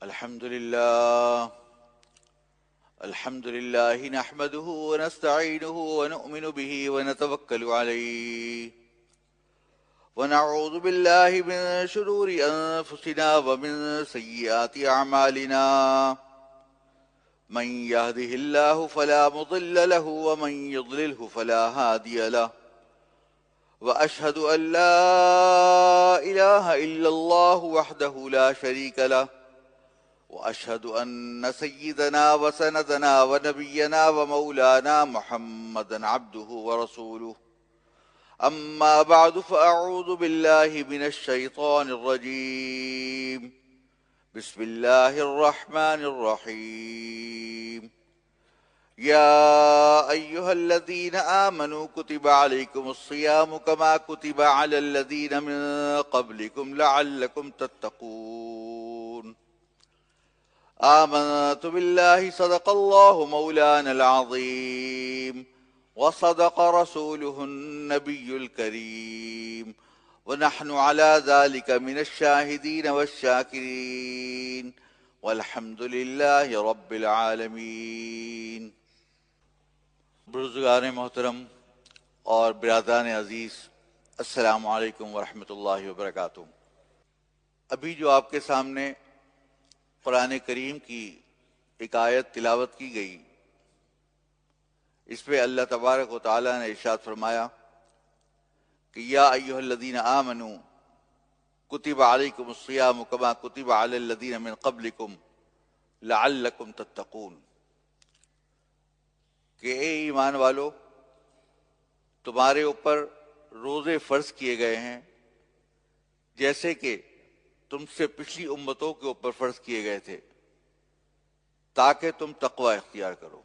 الحمد لله نحمده ونستعينه ونؤمن به ونتوكل عليه ونعوذ بالله من شرور أنفسنا ومن سيئات أعمالنا من يهده الله فلا مضل له ومن يضلله فلا هادي له وأشهد أن لا إله إلا الله وحده لا شريك له وأشهد أن سيدنا وسندنا ونبينا ومولانا محمدا عبده ورسوله أما بعد فأعوذ بالله من الشيطان الرجيم بسم الله الرحمن الرحيم يا أيها الذين آمنوا كتب عليكم الصيام كما كتب على الذين من قبلكم لعلكم تتقون آمنت بالله صدق الله مولانا العظيم وصدق رسوله النبي الكريم ونحن على ذلك من الشاهدين والشاكرين والحمد لله رب العالمين۔ بزرگان محترم اور برادران عزیز، السلام علیکم ورحمۃ اللہ وبرکاتہ۔ ابھی جو آپ کے سامنے قرآن کریم کی ایک آیت تلاوت کی گئی، اس پہ اللہ تبارک و تعالیٰ نے ارشاد فرمایا کہ یا ایھا الذین آمنوا کتب علیکم الصیام کما کتب علی الذین من قبلکم لعلکم تتقون، کہ اے ایمان والو، تمہارے اوپر روزے فرض کیے گئے ہیں جیسے کہ تم سے پچھلی امتوں کے اوپر فرض کیے گئے تھے، تاکہ تم تقوی اختیار کرو۔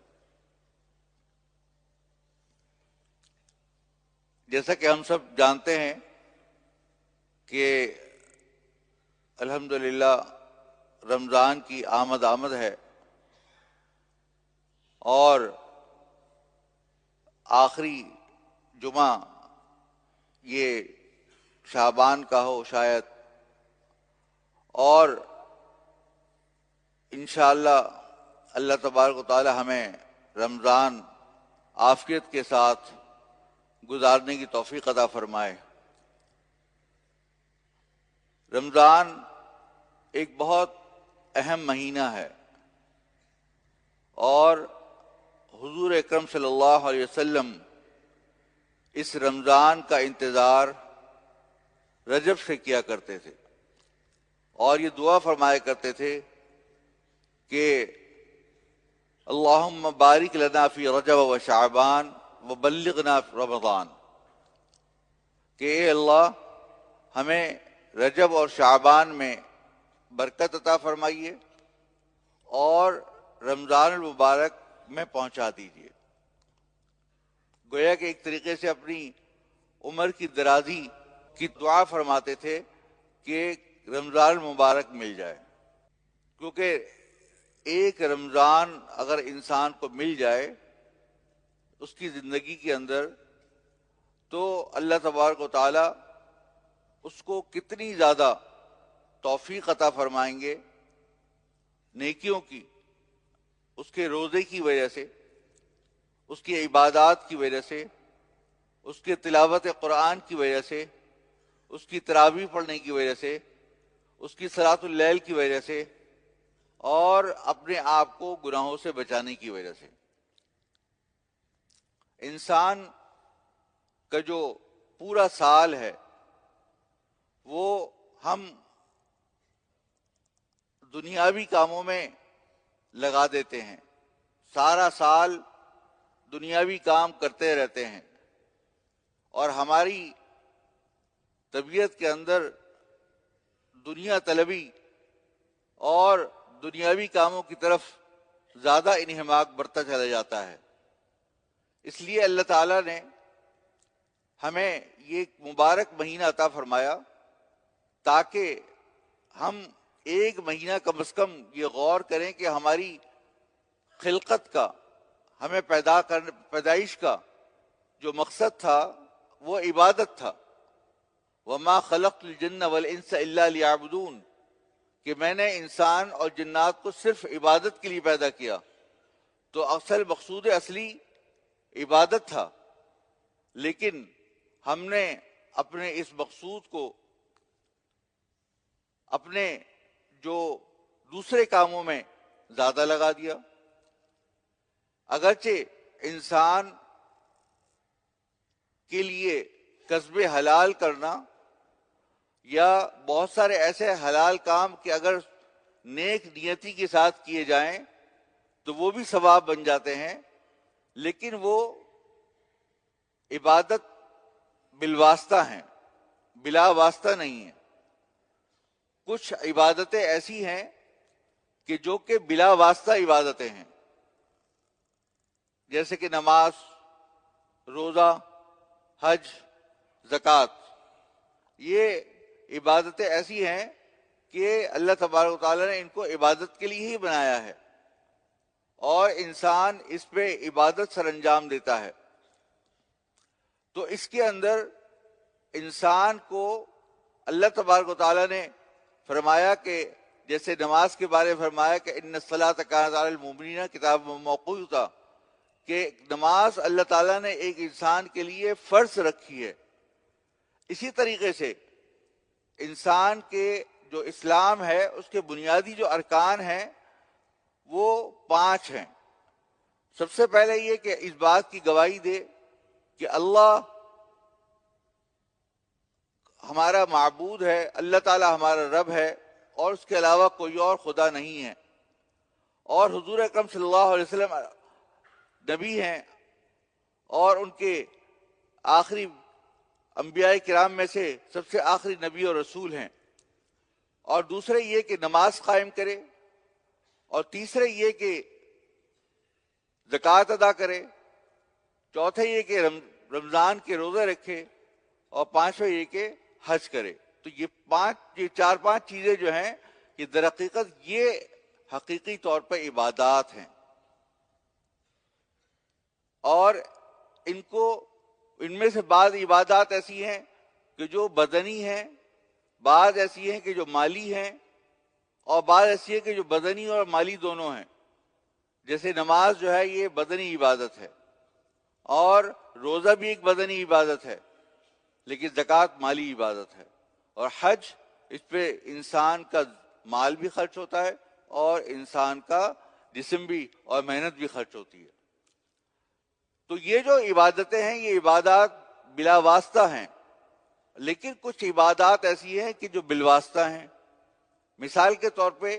جیسا کہ ہم سب جانتے ہیں کہ الحمدللہ رمضان کی آمد ہے، اور آخری جمعہ یہ شعبان کا ہو شاید، اور انشاءاللہ اللہ تبارک و تعالی ہمیں رمضان عافیت کے ساتھ گزارنے کی توفیق عطا فرمائے۔ رمضان ایک بہت اہم مہینہ ہے، اور حضور اکرم صلی اللہ علیہ وسلم اس رمضان کا انتظار رجب سے کیا کرتے تھے، اور یہ دعا فرمایا کرتے تھے کہ اللہم بارک لنا فی رجب و شعبان وبلغنا رمضان، کہ اے اللہ ہمیں رجب اور شعبان میں برکت عطا فرمائیے اور رمضان المبارک میں پہنچا دیجیے۔ گویا کہ ایک طریقے سے اپنی عمر کی درازی کی دعا فرماتے تھے کہ رمضان المبارک مل جائے، کیونکہ ایک رمضان اگر انسان کو مل جائے اس کی زندگی کے اندر، تو اللہ تبارک و تعالی اس کو کتنی زیادہ توفیق عطا فرمائیں گے نیکیوں کی، اس کے روزے کی وجہ سے، اس کی عبادات کی وجہ سے، اس کے تلاوت قرآن کی وجہ سے، اس کی تراویح پڑھنے کی وجہ سے، اس کی صلاۃ اللیل کی وجہ سے، اور اپنے آپ کو گناہوں سے بچانے کی وجہ سے۔ انسان کا جو پورا سال ہے وہ ہم دنیاوی کاموں میں لگا دیتے ہیں، سارا سال دنیاوی کام کرتے رہتے ہیں، اور ہماری طبیعت کے اندر دنیا طلبی اور دنیاوی کاموں کی طرف زیادہ انہماک بڑھتا چلا جاتا ہے۔ اس لیے اللہ تعالیٰ نے ہمیں یہ مبارک مہینہ عطا فرمایا تاکہ ہم ایک مہینہ کم از کم یہ غور کریں کہ ہماری خلقت کا، ہمیں پیدائش کا جو مقصد تھا وہ عبادت تھا۔ وَمَا خَلَقْتُ الْجِنَّ وَالْإِنسَ إِلَّا لِيَعْبُدُونَ، کہ میں نے انسان اور جنات کو صرف عبادت کے لیے پیدا کیا، تو اصل مقصود اصلی عبادت تھا، لیکن ہم نے اپنے اس مقصود کو اپنے جو دوسرے کاموں میں زیادہ لگا دیا۔ اگرچہ انسان کے لیے کسب حلال کرنا یا بہت سارے ایسے حلال کام کہ اگر نیک نیتی کے ساتھ کیے جائیں تو وہ بھی ثواب بن جاتے ہیں، لیکن وہ عبادت بالواسطہ ہیں، بلا واسطہ نہیں ہیں۔ کچھ عبادتیں ایسی ہیں کہ جو کہ بلا واسطہ عبادتیں ہیں، جیسے کہ نماز، روزہ، حج، زکوٰۃ۔ یہ عبادتیں ایسی ہیں کہ اللہ تبارک و تعالیٰ نے ان کو عبادت کے لیے ہی بنایا ہے، اور انسان اس پہ عبادت سر انجام دیتا ہے۔ تو اس کے اندر انسان کو اللہ تبارک و تعالیٰ نے فرمایا کہ جیسے نماز کے بارے میں فرمایا کہ ان الصلاۃ کانت علی المؤمنین کتابا موقوتا، کہ نماز اللہ تعالیٰ نے ایک انسان کے لیے فرض رکھی ہے۔ اسی طریقے سے انسان کے جو اسلام ہے اس کے بنیادی جو ارکان ہیں وہ 5 ہیں۔ سب سے پہلے یہ کہ اس بات کی گواہی دے کہ اللہ ہمارا معبود ہے، اللہ تعالیٰ ہمارا رب ہے، اور اس کے علاوہ کوئی اور خدا نہیں ہے، اور حضور اکرم صلی اللہ علیہ وسلم نبی ہیں اور ان کے آخری انبیاء کرام میں سے سب سے آخری نبی اور رسول ہیں۔ اور دوسرے یہ کہ نماز قائم کرے، اور تیسرے یہ کہ زکوٰۃ ادا کرے، چوتھے یہ کہ رمضان کے روزے رکھے، اور پانچویں یہ کہ حج کرے۔ تو یہ 4-5 چیزیں جو ہیں یہ در حقیقت یہ حقیقی طور پر عبادات ہیں، اور ان میں سے بعض عبادات ایسی ہیں کہ جو بدنی ہیں، بعض ایسی ہیں کہ جو مالی ہیں، اور بعض ایسی ہیں کہ جو بدنی اور مالی دونوں ہیں۔ جیسے نماز جو ہے یہ بدنی عبادت ہے، اور روزہ بھی ایک بدنی عبادت ہے، لیکن زکوٰۃ مالی عبادت ہے، اور حج اس پہ انسان کا مال بھی خرچ ہوتا ہے اور انسان کا جسم بھی اور محنت بھی خرچ ہوتی ہے۔ تو یہ جو عبادتیں ہیں یہ عبادات بلا واسطہ ہیں، لیکن کچھ عبادات ایسی ہیں کہ جو بالواسطہ ہیں۔ مثال کے طور پہ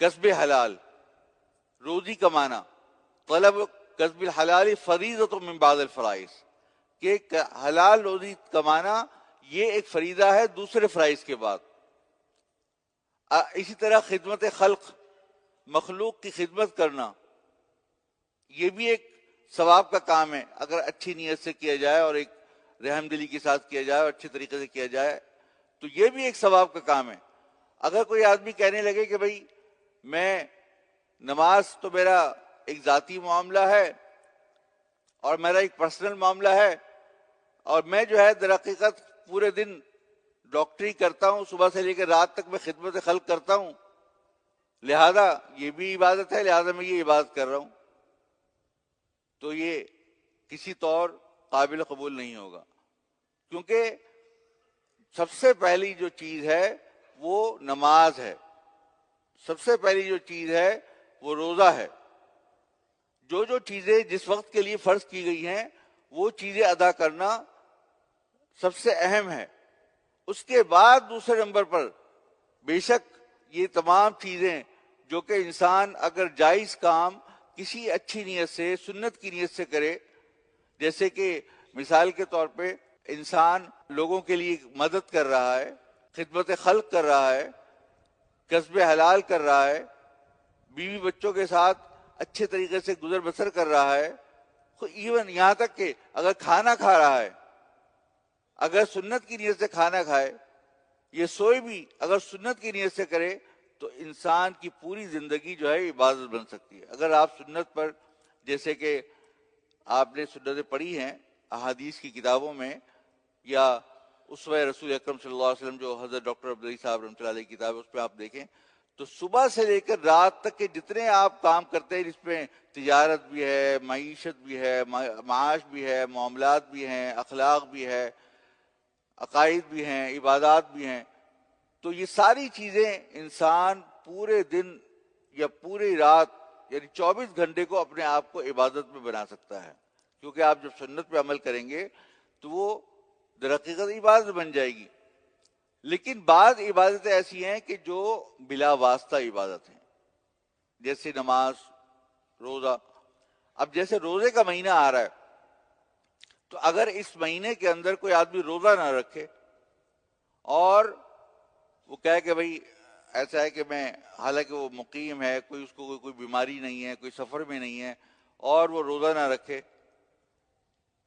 کسب حلال، روزی کمانا، طلب کسب الحلال فریضۃ من بعد الفرائض، کہ حلال روزی کمانا یہ ایک فریضہ ہے دوسرے فرائض کے بعد۔ اسی طرح خدمت خلق، مخلوق کی خدمت کرنا، یہ بھی ایک ثواب کا کام ہے اگر اچھی نیت سے کیا جائے اور ایک رحم دلی کے ساتھ کیا جائے اور اچھی طریقے سے کیا جائے تو یہ بھی ایک ثواب کا کام ہے۔ اگر کوئی آدمی کہنے لگے کہ بھئی میں نماز تو میرا ایک ذاتی معاملہ ہے اور میرا ایک پرسنل معاملہ ہے، اور میں جو ہے در حقیقت پورے دن ڈاکٹری کرتا ہوں، صبح سے لے کے رات تک میں خدمت خلق کرتا ہوں، لہذا یہ بھی عبادت ہے، لہذا میں یہ عبادت کر رہا ہوں، تو یہ کسی طور قابل قبول نہیں ہوگا، کیونکہ سب سے پہلی جو چیز ہے وہ نماز ہے، سب سے پہلی جو چیز ہے وہ روزہ ہے۔ جو چیزیں جس وقت کے لیے فرض کی گئی ہیں وہ چیزیں ادا کرنا سب سے اہم ہے۔ اس کے بعد دوسرے نمبر پر بے شک یہ تمام چیزیں جو کہ انسان اگر جائز کام کسی اچھی نیت سے، سنت کی نیت سے کرے، جیسے کہ مثال کے طور پہ انسان لوگوں کے لیے مدد کر رہا ہے، خدمت خلق کر رہا ہے، کسب حلال کر رہا ہے، بیوی بچوں کے ساتھ اچھے طریقے سے گزر بسر کر رہا ہے، ایون یہاں تک کہ اگر کھانا کھا رہا ہے، اگر سنت کی نیت سے کھانا کھائے، یہ سوئے بھی اگر سنت کی نیت سے کرے تو انسان کی پوری زندگی جو ہے عبادت بن سکتی ہے۔ اگر آپ سنت پر، جیسے کہ آپ نے سنتیں پڑھی ہیں احادیث کی کتابوں میں یا اسوہ رسول اکرم صلی اللہ علیہ وسلم جو حضرت ڈاکٹر عبدالعزیز صاحب رحمۃ اللہ علیہ کی کتاب ہے اس پہ آپ دیکھیں تو صبح سے لے کر رات تک کے جتنے آپ کام کرتے ہیں جس میں تجارت بھی ہے، معیشت بھی ہے، معاش بھی ہے، معاملات بھی ہیں، اخلاق بھی ہے، عقائد بھی ہیں، عبادات بھی ہیں، تو یہ ساری چیزیں انسان پورے دن یا پوری رات یعنی 24 گھنٹے کو اپنے آپ کو عبادت میں بنا سکتا ہے، کیونکہ آپ جب سنت پہ عمل کریں گے تو وہ در حقیقت عبادت بن جائے گی۔ لیکن بعض عبادتیں ایسی ہیں کہ جو بلا واسطہ عبادت ہیں، جیسے نماز، روزہ۔ اب جیسے روزے کا مہینہ آ رہا ہے تو اگر اس مہینے کے اندر کوئی آدمی روزہ نہ رکھے اور وہ کہے کہ بھائی ایسا ہے کہ میں، حالانکہ وہ مقیم ہے، کوئی اس کو کوئی بیماری نہیں ہے، کوئی سفر میں نہیں ہے، اور وہ روزہ نہ رکھے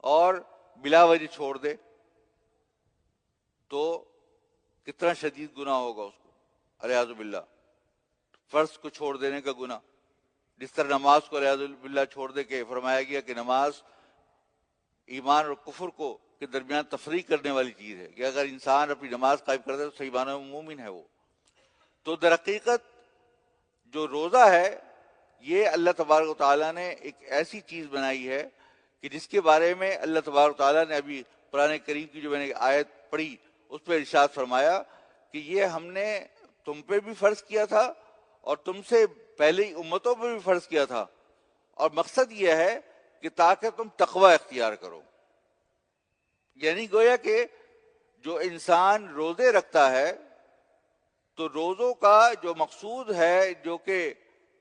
اور بلا وجہ چھوڑ دے تو کتنا شدید گناہ ہوگا اس کو، الیاذ باللہ۔ فرض کو چھوڑ دینے کا گناہ، جس طرح نماز کو الیاذ باللہ چھوڑ دے کے فرمایا گیا کہ نماز ایمان اور کفر کو کے درمیان تفریق کرنے والی چیز ہے، کہ اگر انسان اپنی نماز قائم کر دے تو صحیح معنوں میں مومن ہے وہ۔ تو در حقیقت جو روزہ ہے یہ اللہ تبارک و تعالیٰ نے ایک ایسی چیز بنائی ہے کہ جس کے بارے میں اللہ تبارک و تعالیٰ نے ابھی قرآن کریم کی جو میں نے آیت پڑھی اس پہ ارشاد فرمایا کہ یہ ہم نے تم پہ بھی فرض کیا تھا اور تم سے پہلے امتوں پہ بھی فرض کیا تھا، اور مقصد یہ ہے کہ تاکہ تم تقوی اختیار کرو۔ یعنی گویا کہ جو انسان روزے رکھتا ہے تو روزوں کا جو مقصود ہے، جو کہ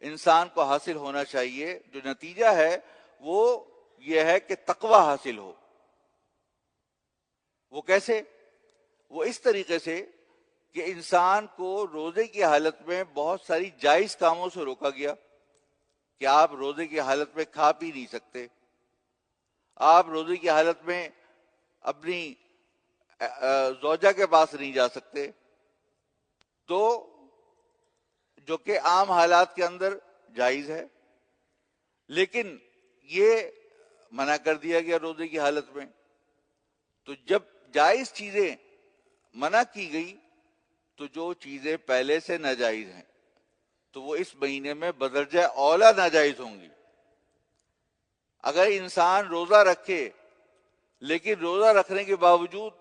انسان کو حاصل ہونا چاہیے، جو نتیجہ ہے وہ یہ ہے کہ تقوی حاصل ہو۔ وہ کیسے؟ وہ اس طریقے سے کہ انسان کو روزے کی حالت میں بہت ساری جائز کاموں سے روکا گیا کہ آپ روزے کی حالت میں کھا پی نہیں سکتے، آپ روزے کی حالت میں اپنی زوجہ کے پاس نہیں جا سکتے، تو جو کہ عام حالات کے اندر جائز ہے، لیکن یہ منع کر دیا گیا روزے کی حالت میں۔ تو جب جائز چیزیں منع کی گئی تو جو چیزیں پہلے سے ناجائز ہیں تو وہ اس مہینے میں بدرجہ اولا ناجائز ہوں گی۔ اگر انسان روزہ رکھے لیکن روزہ رکھنے کے باوجود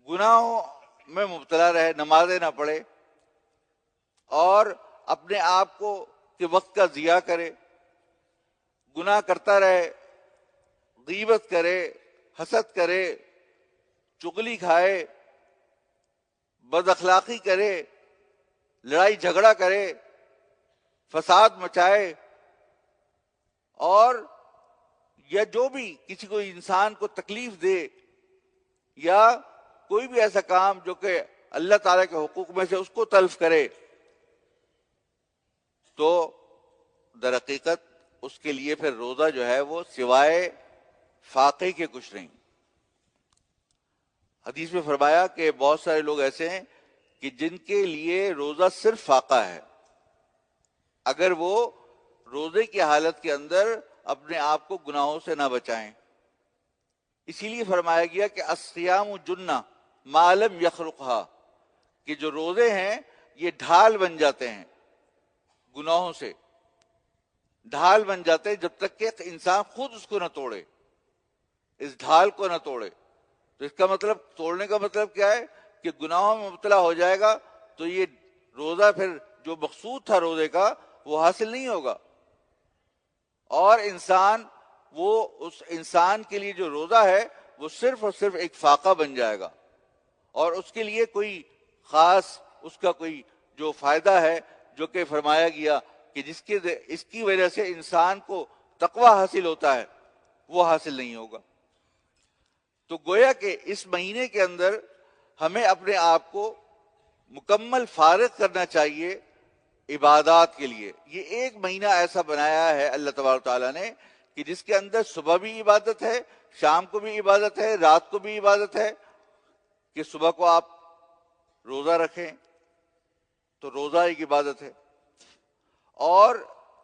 گناہوں میں مبتلا رہے، نمازیں نہ پڑھے اور اپنے آپ کو کہ وقت کا ضیاع کرے، گناہ کرتا رہے، غیبت کرے، حسد کرے، چغلی کھائے، بد اخلاقی کرے، لڑائی جھگڑا کرے، فساد مچائے، اور یا جو بھی کسی کو انسان کو تکلیف دے، یا کوئی بھی ایسا کام جو کہ اللہ تعالیٰ کے حقوق میں سے اس کو تلف کرے، تو در حقیقت اس کے لیے پھر روزہ جو ہے وہ سوائے فاقے کے کچھ نہیں۔ حدیث میں فرمایا کہ بہت سارے لوگ ایسے ہیں کہ جن کے لیے روزہ صرف فاقہ ہے، اگر وہ روزے کی حالت کے اندر اپنے آپ کو گناہوں سے نہ بچائیں۔ اسی لیے فرمایا گیا کہ الصیام جنہ ما لم یخرقھا، کہ جو روزے ہیں یہ ڈھال بن جاتے ہیں گناہوں سے، ڈھال بن جاتے ہیں جب تک کہ انسان خود اس کو نہ توڑے، اس ڈھال کو نہ توڑے۔ تو اس کا مطلب، توڑنے کا مطلب کیا ہے کہ گناہوں میں مبتلا ہو جائے گا تو یہ روزہ پھر جو مقصود تھا روزے کا وہ حاصل نہیں ہوگا، اور انسان وہ اس انسان کے لیے جو روزہ ہے وہ صرف اور صرف ایک فاقہ بن جائے گا، اور اس کے لیے کوئی خاص اس کا کوئی جو فائدہ ہے جو کہ فرمایا گیا کہ اس کی وجہ سے انسان کو تقوی حاصل ہوتا ہے، وہ حاصل نہیں ہوگا۔ تو گویا کہ اس مہینے کے اندر ہمیں اپنے آپ کو مکمل فارغ کرنا چاہیے عبادات کے لیے۔ یہ ایک مہینہ ایسا بنایا ہے اللہ تبارک تعالیٰ نے کہ جس کے اندر صبح بھی عبادت ہے، شام کو بھی عبادت ہے، رات کو بھی عبادت ہے، کہ صبح کو آپ روزہ رکھیں تو روزہ ایک عبادت ہے، اور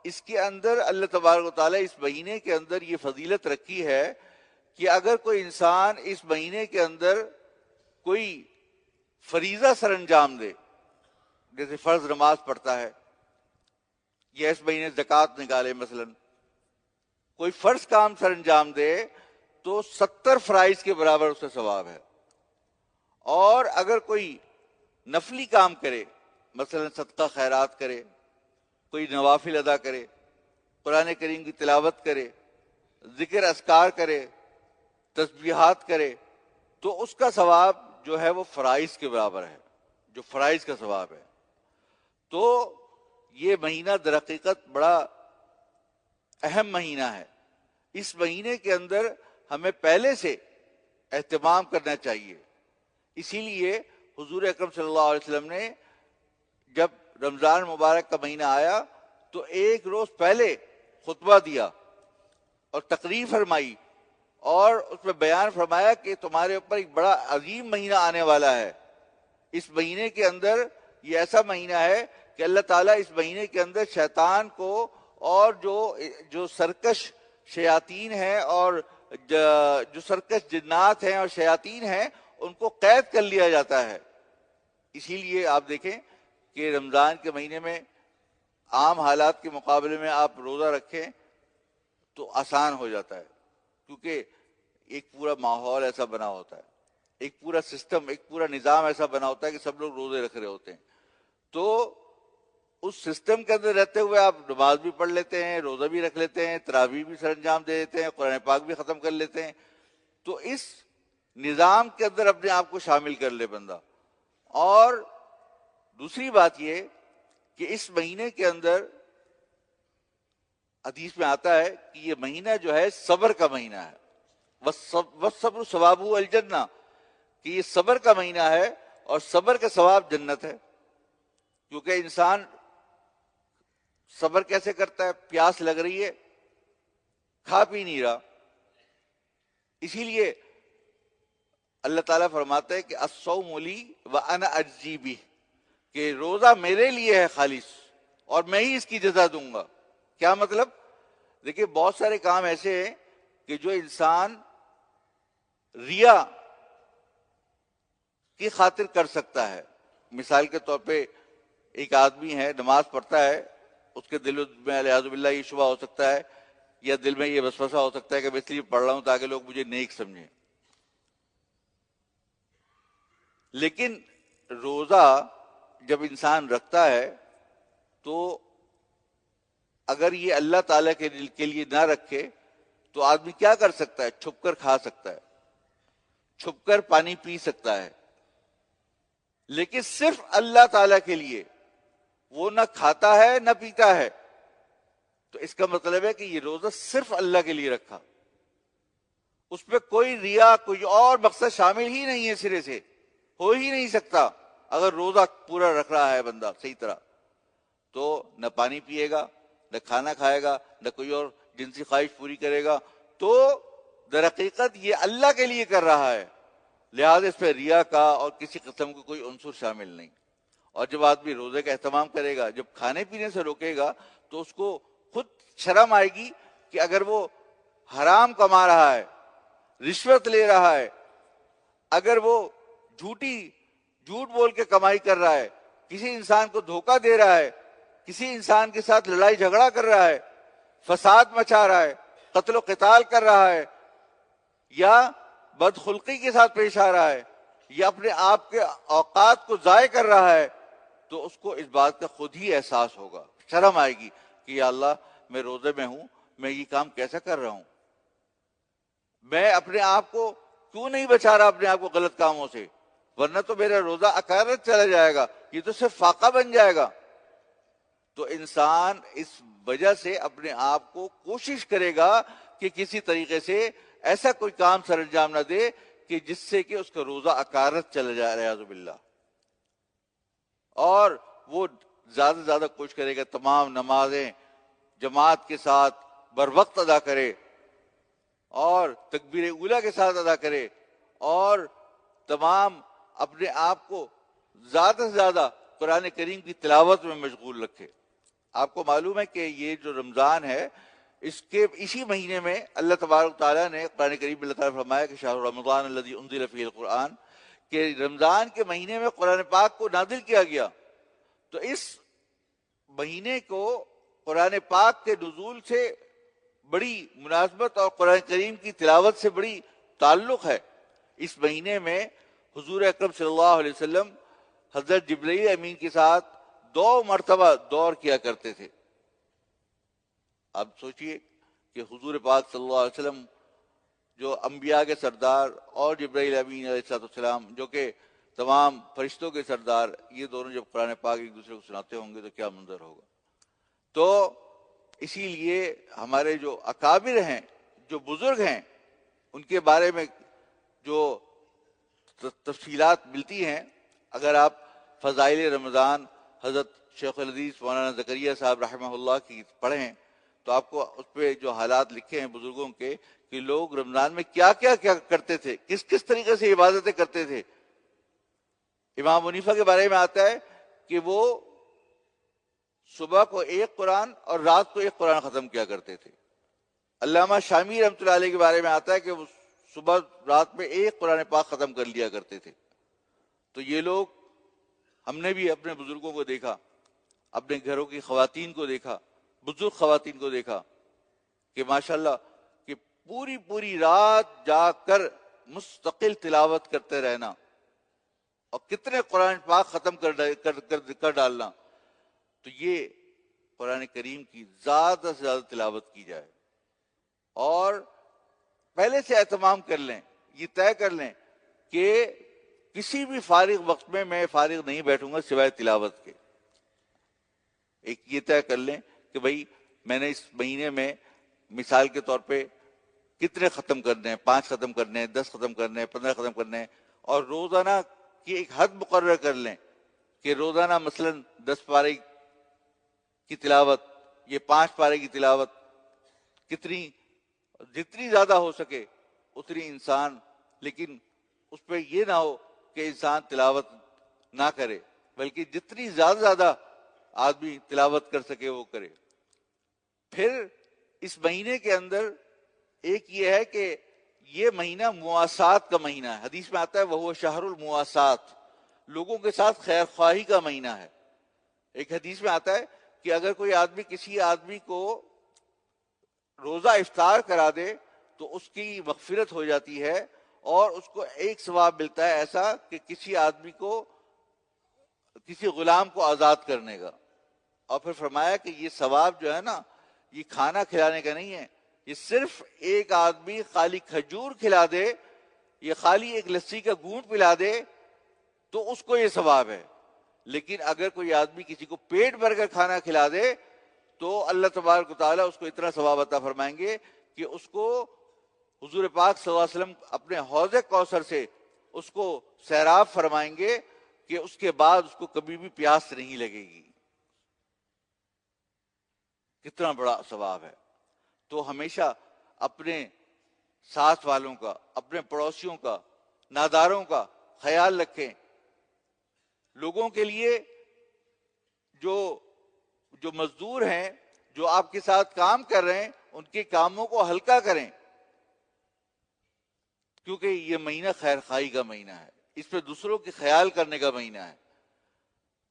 اس کے اندر اللہ تبارک و تعالیٰ اس مہینے کے اندر یہ فضیلت رکھی ہے کہ اگر کوئی انسان اس مہینے کے اندر کوئی فریضہ سر انجام دے، جیسے فرض نماز پڑھتا ہے یا اس مہینے زکوٰۃ نکالے مثلا، کوئی فرض کام سر انجام دے تو 70 فرائض کے برابر اس کا ثواب ہے. اور اگر کوئی نفلی کام کرے، مثلا صدقہ خیرات کرے، کوئی نوافل ادا کرے، قرآن کریم کی تلاوت کرے، ذکر اذکار کرے، تسبیحات کرے، تو اس کا ثواب جو ہے وہ فرائض کے برابر ہے، جو فرائض کا ثواب ہے. تو یہ مہینہ در حقیقت بڑا اہم مہینہ ہے. اس مہینے کے اندر ہمیں پہلے سے اہتمام کرنا چاہیے. اسی لیے حضور اکرم صلی اللہ علیہ وسلم نے جب رمضان مبارک کا مہینہ آیا تو ایک روز پہلے خطبہ دیا اور تقریر فرمائی، اور اس میں بیان فرمایا کہ تمہارے اوپر ایک بڑا عظیم مہینہ آنے والا ہے. اس مہینے کے اندر یہ ایسا مہینہ ہے کہ اللہ تعالیٰ اس مہینے کے اندر شیطان کو اور جو سرکش شیاطین ہیں اور جو سرکش جنات ہیں اور شیاطین ہیں ان کو قید کر لیا جاتا ہے. اسی لیے آپ دیکھیں کہ رمضان کے مہینے میں عام حالات کے مقابلے میں آپ روزہ رکھیں تو آسان ہو جاتا ہے، کیونکہ ایک پورا ماحول ایسا بنا ہوتا ہے، ایک پورا سسٹم، ایک پورا نظام ایسا بنا ہوتا ہے کہ سب لوگ روزے رکھ رہے ہوتے ہیں. تو اس سسٹم کے اندر رہتے ہوئے آپ نماز بھی پڑھ لیتے ہیں، روزہ بھی رکھ لیتے ہیں، تراویح بھی سر انجام دے دیتے ہیں، قرآن پاک بھی ختم کر لیتے ہیں. تو اس نظام کے اندر اپنے آپ کو شامل کر لے بندہ. اور دوسری بات یہ کہ اس مہینے کے اندر حدیث میں آتا ہے کہ یہ مہینہ جو ہے صبر کا مہینہ ہے. وَالصَّبْرُ ثوابُهُ الجنہ، کہ یہ صبر کا مہینہ ہے اور صبر کا ثواب جنت ہے. کیونکہ انسان صبر کیسے کرتا ہے؟ پیاس لگ رہی ہے، کھا پی نہیں رہا، اسی لیے اللہ تعالیٰ فرماتا ہے کہ الصوم لی وانا اجزی بہ، کہ روزہ میرے لیے ہے خالص اور میں ہی اس کی جزا دوں گا. کیا مطلب؟ دیکھیے بہت سارے کام ایسے ہیں کہ جو انسان ریا کی خاطر کر سکتا ہے. مثال کے طور پہ ایک آدمی ہے نماز پڑھتا ہے، اس کے دل میں والعیاذ باللہ یہ شبہ ہو سکتا ہے یا دل میں یہ وسوسہ ہو سکتا ہے کہ میں اس لیے پڑھ رہا ہوں تاکہ لوگ مجھے نیک سمجھیں. لیکن روزہ جب انسان رکھتا ہے تو اگر یہ اللہ تعالیٰ کے لیے نہ رکھے تو آدمی کیا کر سکتا ہے؟ چھپ کر کھا سکتا ہے، چھپ کر پانی پی سکتا ہے. لیکن صرف اللہ تعالیٰ کے لیے وہ نہ کھاتا ہے نہ پیتا ہے. تو اس کا مطلب ہے کہ یہ روزہ صرف اللہ کے لیے رکھا، اس پہ کوئی ریا کوئی اور مقصد شامل ہی نہیں ہے، سرے سے ہو ہی نہیں سکتا. اگر روزہ پورا رکھ رہا ہے بندہ صحیح طرح تو نہ پانی پیے گا، نہ کھانا کھائے گا، نہ کوئی اور جنسی خواہش پوری کرے گا. تو در حقیقت یہ اللہ کے لیے کر رہا ہے، لہذا اس پہ ریا کا اور کسی قسم کا کوئی عنصر شامل نہیں. اور جب آدمی روزے کا اہتمام کرے گا، جب کھانے پینے سے روکے گا تو اس کو خود شرم آئے گی کہ اگر وہ حرام کما رہا ہے، رشوت لے رہا ہے، اگر وہ جھوٹ بول کے کمائی کر رہا ہے، کسی انسان کو دھوکہ دے رہا ہے، کسی انسان کے ساتھ لڑائی جھگڑا کر رہا ہے، فساد مچا رہا ہے، قتل و قتال کر رہا ہے، یا بدخلقی کے ساتھ پیش آ رہا ہے، یا اپنے آپ کے اوقات کو ضائع کر رہا ہے، تو اس کو اس بات کا خود ہی احساس ہوگا، شرم آئے گی کہ یا اللہ میں روزے میں ہوں، میں یہ کام کیسا کر رہا ہوں، میں اپنے آپ کو کیوں نہیں بچا رہا اپنے آپ کو غلط کاموں سے، ورنہ تو میرا روزہ اکارت چلا جائے گا، یہ تو صرف فاقہ بن جائے گا. تو انسان اس وجہ سے اپنے آپ کو کوشش کرے گا کہ کسی طریقے سے ایسا کوئی کام سر انجام نہ دے کہ جس سے کہ اس کا روزہ اکارت چلا جائے رعاذ باللہ. اور وہ زیادہ سے زیادہ کوشش کرے گا تمام نمازیں جماعت کے ساتھ بر وقت ادا کرے، اور تکبیر اولیٰ کے ساتھ ادا کرے، اور تمام اپنے آپ کو زیادہ سے زیادہ قرآن کریم کی تلاوت میں مشغول رکھے. آپ کو معلوم ہے کہ یہ جو رمضان ہے اسی مہینے میں اللہ تبارک تعالیٰ نے قرآن کریم میں اللہ تعالیٰ فرمایا کہ شہر رمضان الذی انزل فیہ القرآن، کہ رمضان کے مہینے میں قرآن پاک کو نازل کیا گیا، تو اس مہینے کو قرآن پاک کے نزول سے بڑی مناسبت اور قرآن کریم کی تلاوت سے بڑی تعلق ہے۔ اس مہینے میں حضور اکرم صلی اللہ علیہ وسلم حضرت جبرائیل امین کے ساتھ 2 مرتبہ دور کیا کرتے تھے۔ اب سوچئے کہ حضور پاک صلی اللہ علیہ وسلم جو انبیاء کے سردار اور جبرائیل امین علیہ السلام جو کہ تمام فرشتوں کے سردار، یہ دونوں جب قرآن پاک ایک دوسرے کو سناتے ہوں گے تو کیا منظر ہوگا۔ تو اسی لیے ہمارے جو اکابر ہیں، جو بزرگ ہیں، ان کے بارے میں جو تفصیلات ملتی ہیں، اگر آپ فضائل رمضان حضرت شیخ الحدیث مولانا زکریا صاحب رحمہ اللہ کی پڑھیں تو آپ کو اس پہ جو حالات لکھے ہیں بزرگوں کے کہ لوگ رمضان میں کیا کرتے تھے، کس کس طریقے سے عبادتیں کرتے تھے۔ امام حنیفہ کے بارے میں آتا ہے کہ وہ صبح کو 1 قرآن اور رات کو 1 قرآن ختم کیا کرتے تھے۔ علامہ شامی رحمۃ اللہ علیہ کے بارے میں آتا ہے کہ وہ صبح رات میں 1 قرآن پاک ختم کر لیا کرتے تھے۔ تو یہ لوگ، ہم نے بھی اپنے بزرگوں کو دیکھا، اپنے گھروں کی خواتین کو دیکھا، بزرگ خواتین کو دیکھا کہ ماشاءاللہ کہ پوری رات جا کر مستقل تلاوت کرتے رہنا اور کتنے قرآن پاک ختم کر ڈالنا۔ تو یہ قرآن کریم کی زیادہ سے زیادہ تلاوت کی جائے اور پہلے سے اہتمام کر لیں، یہ طے کر لیں کہ کسی بھی فارغ وقت میں فارغ نہیں بیٹھوں گا سوائے تلاوت کے۔ ایک یہ طے کر لیں کہ بھئی میں نے اس مہینے میں مثال کے طور پہ کتنے ختم کرنے ہیں، 5 ختم کرنے ہیں، 10 ختم کرنے ہیں، 15 ختم کرنے ہیں، اور روزانہ کی ایک حد مقرر کر لیں کہ روزانہ مثلا 10 پارے کی تلاوت، یہ 5 پارے کی تلاوت، جتنی زیادہ ہو سکے اتنی انسان، لیکن اس پہ یہ نہ ہو کہ انسان تلاوت نہ کرے، بلکہ جتنی زیادہ آدمی تلاوت کر سکے وہ کرے۔ پھر اس مہینے کے اندر ایک یہ ہے کہ یہ مہینہ مواسات کا مہینہ ہے، حدیث میں آتا ہے وہ شہر المواسات، لوگوں کے ساتھ خیر خواہی کا مہینہ ہے۔ ایک حدیث میں آتا ہے کہ اگر کوئی آدمی کسی آدمی کو روزہ افطار کرا دے تو اس کی مغفرت ہو جاتی ہے اور اس کو ایک ثواب ملتا ہے ایسا کہ کسی آدمی کو، کسی غلام کو آزاد کرنے کا۔ اور پھر فرمایا کہ یہ ثواب جو ہے نا، یہ کھانا کھلانے کا نہیں ہے، یہ صرف ایک آدمی خالی کھجور کھلا دے، یہ خالی ایک لسی کا گھونٹ پلا دے تو اس کو یہ ثواب ہے، لیکن اگر کوئی آدمی کسی کو پیٹ بھر کر کھانا کھلا دے تو اللہ تبارک و تعالیٰ اس کو اتنا ثواب عطا فرمائیں گے کہ اس کو حضور پاک صلی اللہ علیہ وسلم اپنے حوض کوثر سے اس کو سیراب فرمائیں گے کہ اس کے بعد اس کو کبھی بھی پیاس نہیں لگے گی۔ کتنا بڑا ثواب ہے۔ تو ہمیشہ اپنے ساتھ والوں کا، اپنے پڑوسیوں کا، ناداروں کا خیال رکھیں۔ لوگوں کے لیے جو مزدور ہیں، جو آپ کے ساتھ کام کر رہے ہیں، ان کے کاموں کو ہلکا کریں، کیونکہ یہ مہینہ خیر خواہی کا مہینہ ہے، اس پہ دوسروں کے خیال کرنے کا مہینہ ہے۔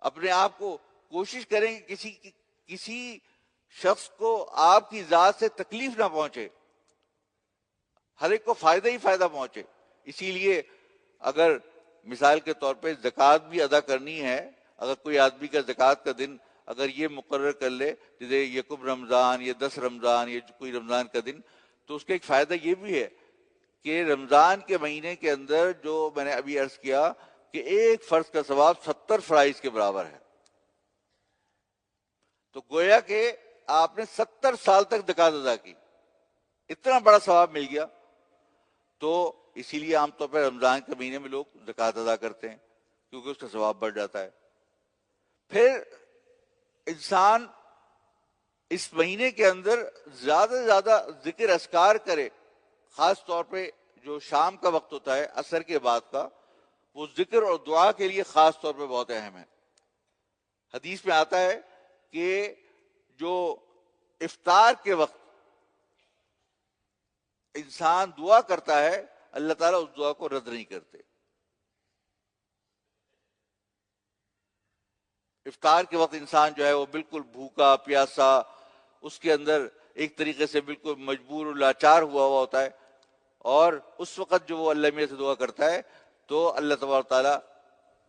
اپنے آپ کو کوشش کریں کہ کسی شخص کو آپ کی ذات سے تکلیف نہ پہنچے، ہر ایک کو فائدہ ہی فائدہ پہنچے۔ اسی لیے اگر مثال کے طور پہ زکوٰۃ بھی ادا کرنی ہے، اگر کوئی آدمی کا زکوٰۃ کا دن اگر یہ مقرر کر لے جیسے یکم رمضان یا 10 رمضان یا کوئی رمضان کا دن، تو اس کا ایک فائدہ یہ بھی ہے کہ رمضان کے مہینے کے اندر جو میں نے ابھی عرض کیا کہ ایک فرض کا ثواب 70 فرائض کے برابر ہے، تو گویا کہ آپ نے 70 سال تک زکوٰۃ ادا کی، اتنا بڑا ثواب مل گیا۔ تو اسی لیے عام طور پر رمضان کے مہینے میں لوگ زکوٰۃ ادا کرتے ہیں کیونکہ اس کا ثواب بڑھ جاتا ہے۔ پھر انسان اس مہینے کے اندر زیادہ سے زیادہ ذکر اذکار کرے، خاص طور پہ جو شام کا وقت ہوتا ہے، عصر کے بعد کا، وہ ذکر اور دعا کے لیے خاص طور پہ بہت اہم ہے۔ حدیث میں آتا ہے کہ جو افطار کے وقت انسان دعا کرتا ہے اللہ تعالیٰ اس دعا کو رد نہیں کرتے۔ افطار کے وقت انسان جو ہے وہ بالکل بھوکا پیاسا، اس کے اندر ایک طریقے سے بالکل مجبور لاچار ہوا ہوتا ہے، اور اس وقت جو وہ اللہ میاں سے دعا کرتا ہے تو اللہ تبارک تعالیٰ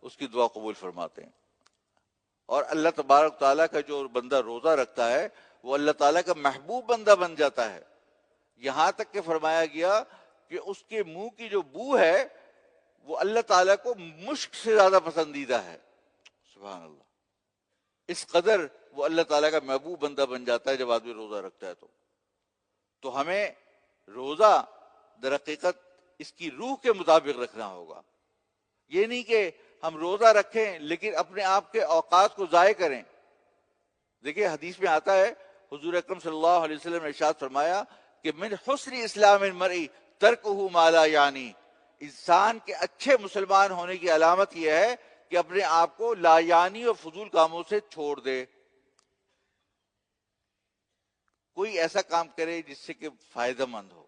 اس کی دعا قبول فرماتے ہیں. اور اللہ تبارک تعالیٰ کا جو بندہ روزہ رکھتا ہے وہ اللہ تعالیٰ کا محبوب بندہ بن جاتا ہے. یہاں تک کہ فرمایا گیا کہ اس کے منہ کی جو بو ہے وہ اللہ تعالیٰ کو مشک سے زیادہ پسندیدہ ہے. سبحان اللہ، اس قدر وہ اللہ تعالیٰ کا محبوب بندہ بن جاتا ہے جب آدمی روزہ رکھتا ہے. تو ہمیں روزہ در حقیقت اس کی روح کے مطابق رکھنا ہوگا. یہ نہیں کہ ہم روزہ رکھیں لیکن اپنے آپ کے اوقات کو ضائع کریں. دیکھیں حدیث میں آتا ہے، حضور اکرم صلی اللہ علیہ وسلم نے ارشاد فرمایا کہ من حسن اسلام المرء ترکہ ما لا یعنی، انسان کے اچھے مسلمان ہونے کی علامت یہ ہے کہ اپنے آپ کو لا یعنی اور فضول کاموں سے چھوڑ دے. کوئی ایسا کام کرے جس سے کہ فائدہ مند ہو،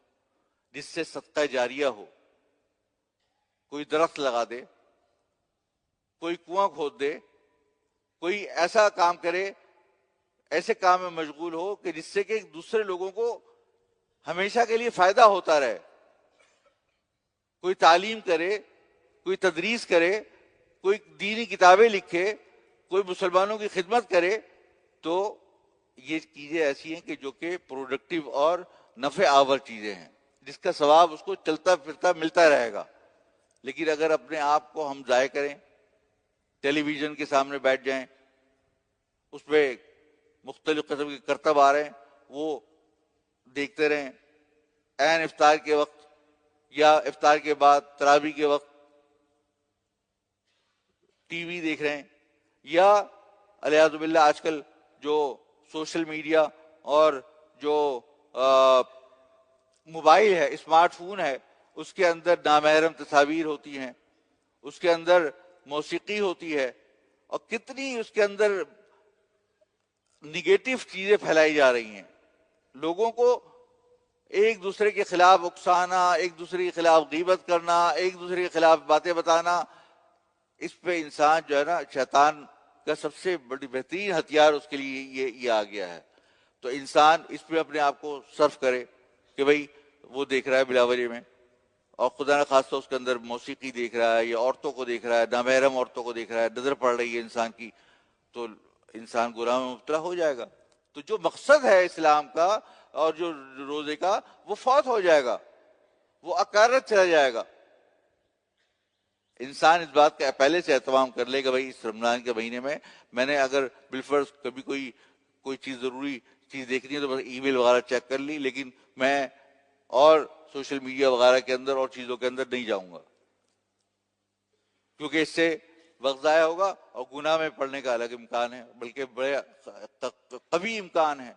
جس سے صدقہ جاریہ ہو. کوئی درخت لگا دے، کوئی کنواں کھود دے، کوئی ایسا کام کرے، ایسے کام میں مشغول ہو کہ جس سے کہ دوسرے لوگوں کو ہمیشہ کے لیے فائدہ ہوتا رہے. کوئی تعلیم کرے، کوئی تدریس کرے، کوئی دینی کتابیں لکھے، کوئی مسلمانوں کی خدمت کرے. تو یہ چیزیں ایسی ہیں کہ جو کہ پروڈکٹیو اور نفع آور چیزیں ہیں، جس کا ثواب اس کو چلتا پھرتا ملتا رہے گا. لیکن اگر اپنے آپ کو ہم ضائع کریں، ٹیلی ویژن کے سامنے بیٹھ جائیں، اس پہ مختلف قسم کے کرتب آ رہے ہیں وہ دیکھتے رہیں، عین افطار کے وقت یا افطار کے بعد تراویح کے وقت ٹی وی دیکھ رہے ہیں، یا علیاذ باللہ آج کل جو سوشل میڈیا اور جو موبائل ہے، اسمارٹ فون ہے، اس کے اندر نامحرم تصاویر ہوتی ہیں، اس کے اندر موسیقی ہوتی ہے، اور کتنی اس کے اندر نگیٹو چیزیں پھیلائی جا رہی ہیں. لوگوں کو ایک دوسرے کے خلاف اکسانا، ایک دوسرے کے خلاف غیبت کرنا، ایک دوسرے کے خلاف باتیں بتانا، اس پہ انسان جو ہے نا شیطان کا سب سے بڑی بہترین ہتھیار اس کے لیے یہ آ گیا ہے. تو انسان اس پہ اپنے آپ کو صرف کرے کہ بھئی وہ دیکھ رہا ہے بلا وجہ میں، اور خدا نہ خاصہ اس کے اندر موسیقی دیکھ رہا ہے یا عورتوں کو دیکھ رہا ہے، نامحرم عورتوں کو دیکھ رہا ہے، نظر پڑ رہی ہے انسان کی، تو انسان گناہ میں مبتلا ہو جائے گا. تو جو مقصد ہے اسلام کا اور جو روزے کا وہ فوت ہو جائے گا، وہ اکارت چلا جائے گا. انسان اس بات کا پہلے سے اہتمام کر لے گا، بھائی اس رمضان کے مہینے میں میں نے اگر بالفرض کبھی کوئی چیز ضروری چیز دیکھنی ہے تو بس ای میل وغیرہ چیک کر لی، لیکن میں اور سوشل میڈیا وغیرہ کے اندر اور چیزوں کے اندر نہیں جاؤں گا، کیونکہ اس سے وقت ضائع ہوگا اور گناہ میں پڑنے کا الگ امکان ہے، بلکہ بڑے قوی امکان ہے.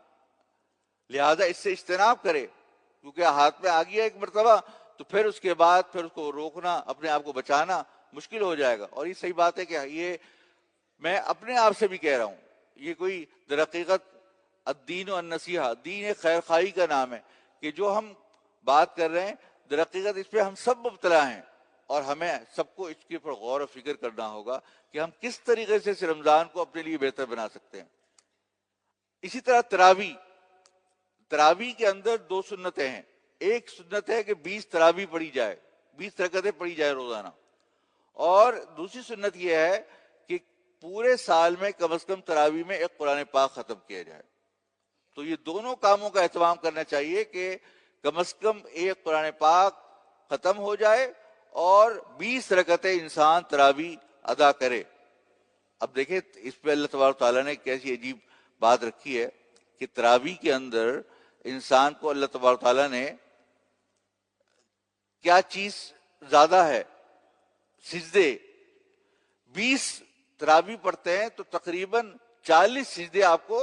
لہذا اس سے اجتناب کرے، کیونکہ ہاتھ میں آ گیا ایک مرتبہ تو پھر اس کے بعد پھر اس کو روکنا، اپنے آپ کو بچانا مشکل ہو جائے گا. اور یہ صحیح بات ہے کہ یہ میں اپنے آپ سے بھی کہہ رہا ہوں، یہ کوئی در حقیقت الدین و النصیحہ، دین خیر خواہی کا نام ہے، کہ جو ہم بات کر رہے ہیں در حقیقت اس پہ ہم سب مبتلا ہیں، اور ہمیں سب کو اس کے اوپر غور و فکر کرنا ہوگا کہ ہم کس طریقے سے اس رمضان کو اپنے لیے بہتر بنا سکتے ہیں. اسی طرح تراویح کے اندر 2 سنتیں ہیں. ایک سنت ہے کہ 20 تراویح پڑھی جائے، 20 رکعتیں پڑھی جائے روزانہ، اور دوسری سنت یہ ہے کہ پورے سال میں کم از کم تراویح میں ایک قرآن پاک ختم کیا جائے. تو یہ دونوں کاموں کا اہتمام کرنا چاہیے کہ کم از کم ایک قرآن پاک ختم ہو جائے اور 20 رکعتیں انسان تراویح ادا کرے. اب دیکھیں اس پہ اللہ تبارک تعالیٰ نے کیسی عجیب بات رکھی ہے کہ تراویح کے اندر انسان کو اللہ تبارک تعالیٰ نے کیا چیز زیادہ ہے؟ سجدے. 20 تراویح پڑھتے ہیں تو تقریباً 40 سجدے آپ کو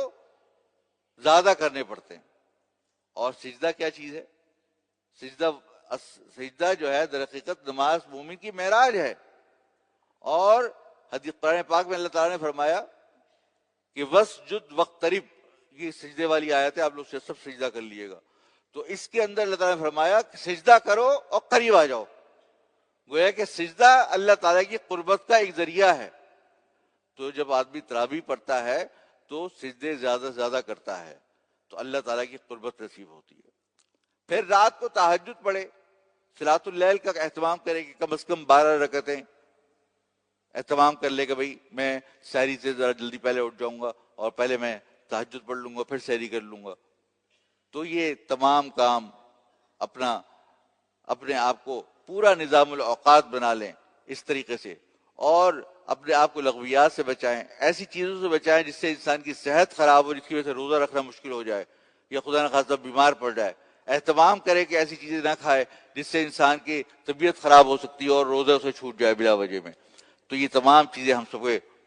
زیادہ کرنے پڑتے ہیں. اور سجدہ کیا چیز ہے؟ سجدہ جو ہے در حقیقت نماز مومن کی معراج ہے. اور حدیث قرآن پاک میں اللہ تعالیٰ نے فرمایا کہ وَاسْجُدْ وَاقْتَرِب، یہ سجدے والی آیت ہے، آپ لوگ سب سجدہ کر لیے گا. تو اس کے اندر اللہ تعالیٰ نے فرمایا کہ سجدہ کرو اور قریب آ جاؤ. گویا کہ سجدہ اللہ تعالیٰ کی قربت کا ایک ذریعہ ہے. تو جب آدمی تراویح پڑھتا ہے تو سجدے زیادہ سے زیادہ کرتا ہے تو اللہ تعالیٰ کی قربت نصیب ہوتی ہے. پھر رات کو تہجد پڑھے، صلاۃ اللیل کا اہتمام کرے کہ کم از کم 12 رکعتیں اہتمام کر لے کہ بھئی میں سحری سے ذرا جلدی پہلے اٹھ جاؤں گا اور پہلے میں تہجد پڑھ لوں گا پھر سحری کر لوں گا. تو یہ تمام کام اپنے آپ کو پورا نظام الاوقات بنا لیں اس طریقے سے، اور اپنے آپ کو لغویات سے بچائیں، ایسی چیزوں سے بچائیں جس سے انسان کی صحت خراب ہو، جس کی وجہ سے روزہ رکھنا مشکل ہو جائے یا خدا نخواستہ بیمار پڑ جائے. اہتمام کرے کہ ایسی چیزیں نہ کھائے جس سے انسان کی طبیعت خراب ہو سکتی ہے اور روزہ اسے چھوٹ جائے بلا وجہ میں. تو یہ تمام چیزیں ہم سب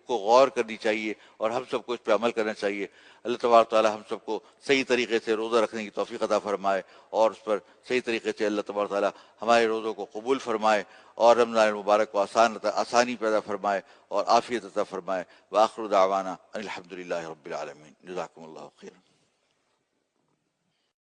کو غور کرنی چاہیے اور ہم سب کو اس پہ عمل کرنا چاہیے. اللہ تبارک تعالی ہم سب کو صحیح طریقے سے روزہ رکھنے کی توفیق عطا فرمائے اور اس پر صحیح طریقے سے اللہ تبارک تعالی ہمارے روزوں کو قبول فرمائے اور رمضان المبارک کو آسانی پیدا فرمائے اور عافیت عطا فرمائے. وآخر دعوانا الحمدللہ رب العالمین. جزاکم اللہ خیر.